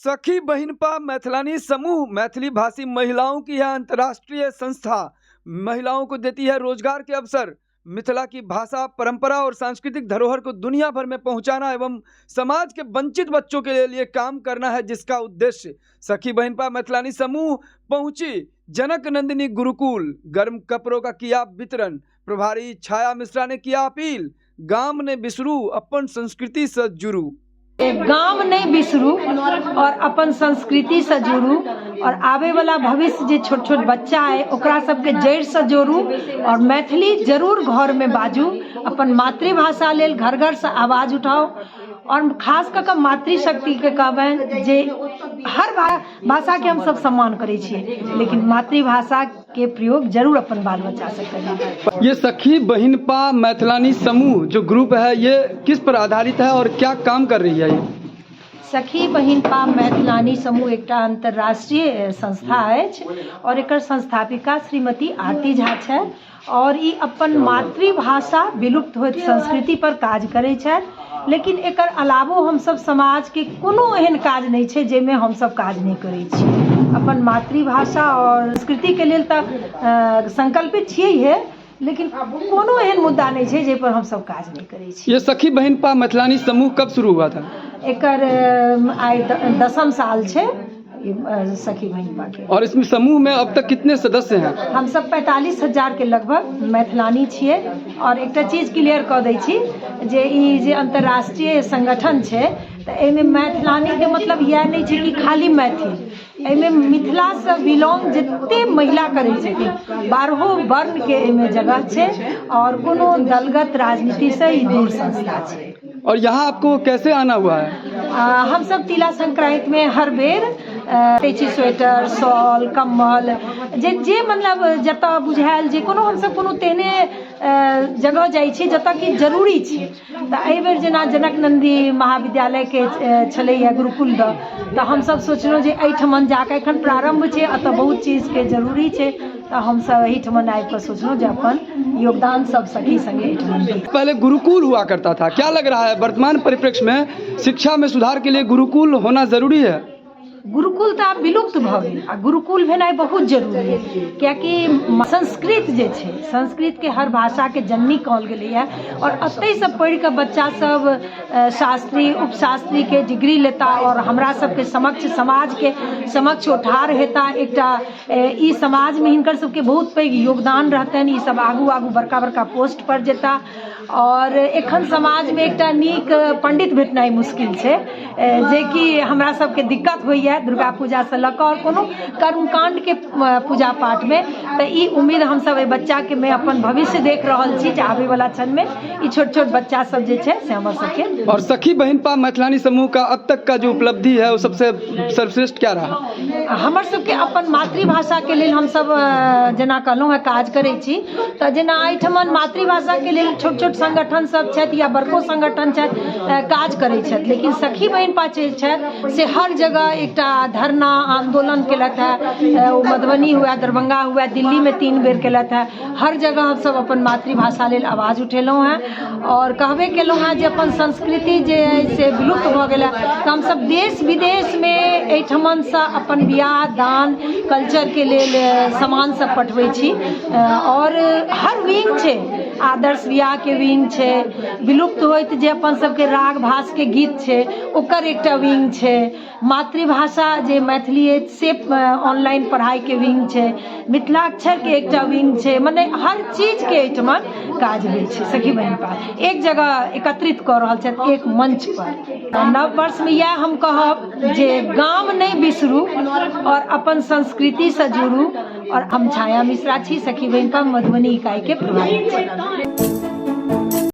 सखी बहिनपा मैथिलानी समूह मैथिली भाषी महिलाओं की यह अंतर्राष्ट्रीय संस्था महिलाओं को देती है रोजगार के अवसर। मिथिला की भाषा, परंपरा और सांस्कृतिक धरोहर को दुनिया भर में पहुंचाना एवं समाज के वंचित बच्चों के लिए काम करना है, जिसका उद्देश्य सखी बहिनपा मैथिलानी समूह पहुंची जनक नंदिनी गुरुकुल। गर्म कपड़ों का किया वितरण। प्रभारी छाया मिश्रा ने किया अपील, गाम ने बिसरू अपन संस्कृति से जुड़ू। गाम नहीं बिसरू और अपन संस्कृति से जुड़ू और आवे वाला भविष्य जे छोट छोट बच्चा है ओकरा सबके जड़ से जोड़ू और मैथिली जरूर घर में बाजू। अपन मातृभाषा लेल घर घर से आवाज उठाओ और खास कर मातृशक्ति के कहबनि जे हर भाषा के हम सब सम्मान करै छियै, लेकिन मातृभाषा के प्रयोग जरूर अपन बाल बच्चा से करें। ये सखी बहिनपा मैथिलानी समूह जो ग्रुप है ये किस पर आधारित है और क्या काम कर रही है? ये सखी बहिनपा मैथिलानी समूह एक अंतर्राष्ट्रीय संस्था अछि और एकर संस्थापिका श्रीमती आरती झा छै और ई अपन मातृभाषा विलुप्त होइत संस्कृति पर काज करै छै। लेकिन एकर अलावो हम सब समाज के कोनो एहन काज नहीं छै जेमे हम सब काज नहीं करै छी। अपन मातृभाषा और संस्कृति के लेल तऽ संकल्पित छियै, लेकिन कोनो एहन मुद्दा नहीं छै जे पर हम सब काज नहीं करै छी। ये सखी बहिनपा मैथिलानी समूह कब शुरू हुआ था? एकर आइ 10म साल छै सखी बहिनपा के। और इसमें समूह में अब तक कितने सदस्य हैं? हम सब 45,000 के लगभग मैथिलानी छियै। और एक चीज क्लियर कऽ दै छी जे ई जे अंतर्राष्ट्रीय संगठन छै तऽ एहिमे मैथिलानी के मतलब यह नहीं छै कि खाली मैथिल, एहिमे मिथिला से बिलोंग जते महिला करै छथिन 12 वर्ण के एहिमे जगह छै और कोनो दलगत राजनीति से ई दूर संस्था छै। और यहाँ आपको कैसे आना हुआ है? हम सब तिला संक्रांति में हर बेर तेची स्वेटर, शॉल, कम्बल जे मतलब जतऽ बुझायल जे कोनो हम सब कोनो तेहने जगह जाइ छी जतऽ कि जरूरी छै। तऽ एहि बेर जेना जनक नंदी महाविद्यालय के छलैया गुरुकुल तऽ हम सब सोचलहुँ जे एहिठमन जाके एखन प्रारंभ छै, एतऽ बहुत चीज के जरूरी छै, तऽ हम सब एहिठमन आबि कऽ सोचलहुँ जे अपन योगदान सब सखी संगे एहिठमन दी। पहले गुरुकुल हुआ करता था, क्या लग रहा है वर्तमान परिप्रेक्ष्य में शिक्षा में सुधार के लिए गुरुकुल होना जरूरी है? गुरुकुल तो आब विलुप्त भऽ गेल आ गुरुकुल भेनाइ बहुत जरूरी है, कियाकि संस्कृत जे छै संस्कृत के हर भाषा के जननी कहल गेलै है और एतै से पढ़ि कऽ बच्चा सब शास्त्री उपशास्त्री के डिग्री लेता और हमरा सबके समक्ष समाज के समक्ष उठार हेता। एकटा ई समाज में हिनकर सबके बहुत पैघ योगदान रहतनि, ई सब आगू आगू बड़का बड़का पोस्ट पर जेता और एखन समाज में एकटा नीक पंडित भेटनाइ मुश्किल छै जे कि हमरा सबके दिक्कत होइए दुर्गा पूजा से लऽ कऽ और कोनो कर्मकांड के पूजा पाठ में। तो ई उम्मीद हम सब बच्चा के में अपन भविष्य देख रहल छी जे आवे वाला क्षण में ई छोट छोट बच्चा सब जे छै से हमर सबके। और सखी बहिनपा मैथिलानी समूह का अब तक का जो उपलब्धि है वो सबसे सर्वश्रेष्ठ क्या रहा? हमर सबके अपन मातृभाषा के लेल हम सब जेना कहलहुँ है काज करै छी, तऽ जेना एहिठमन मातृभाषा के लेल छोट छोट संगठन सब छथि या बड़को संगठन छथि काज करै छथि, लेकिन सखी बहिनपा जे छथि से हर जगह एकटा धरना आंदोलन केलथि है। मधुबनी हुआ, दरभंगा हुआ, दिल्ली में 3 बेर केलथि है। हर जगह हम सब अपन मातृभाषा लेल आवाज उठेलहुँ हैं और कहबे केलहुँ हैं जे अपन संस्कृति जे है से विलुप्त भऽ गेल है, तऽ हम सब देश विदेश में एहिठमन से अपन बियाह दान कल्चर के लेल सामान सब पठबै छी और हर विंग छै, आदर्श बियाह के विंग छै, विलुप्त होइत जे अपन सबके राग भास के गीत छै ओकर एकटा विंग छै, मातृभाषा जे मैथिली है से ऑनलाइन पढ़ाई के विंग छै, मिथिलाक्षर के एकटा विंग छै, माने हर चीज के एहिठमन काज होइ छै। सखी बहिनपा एक जगह एकत्रित कऽ रहल छथि एक मंच पर। नव वर्ष में यह हम कहब जे गाम नहीं बिसरू और अपन संस्कृति से जुड़ू। और हम छाया मिश्रा छी, सखी बहिनपा मधुबनी इकाई के प्रभारी छी।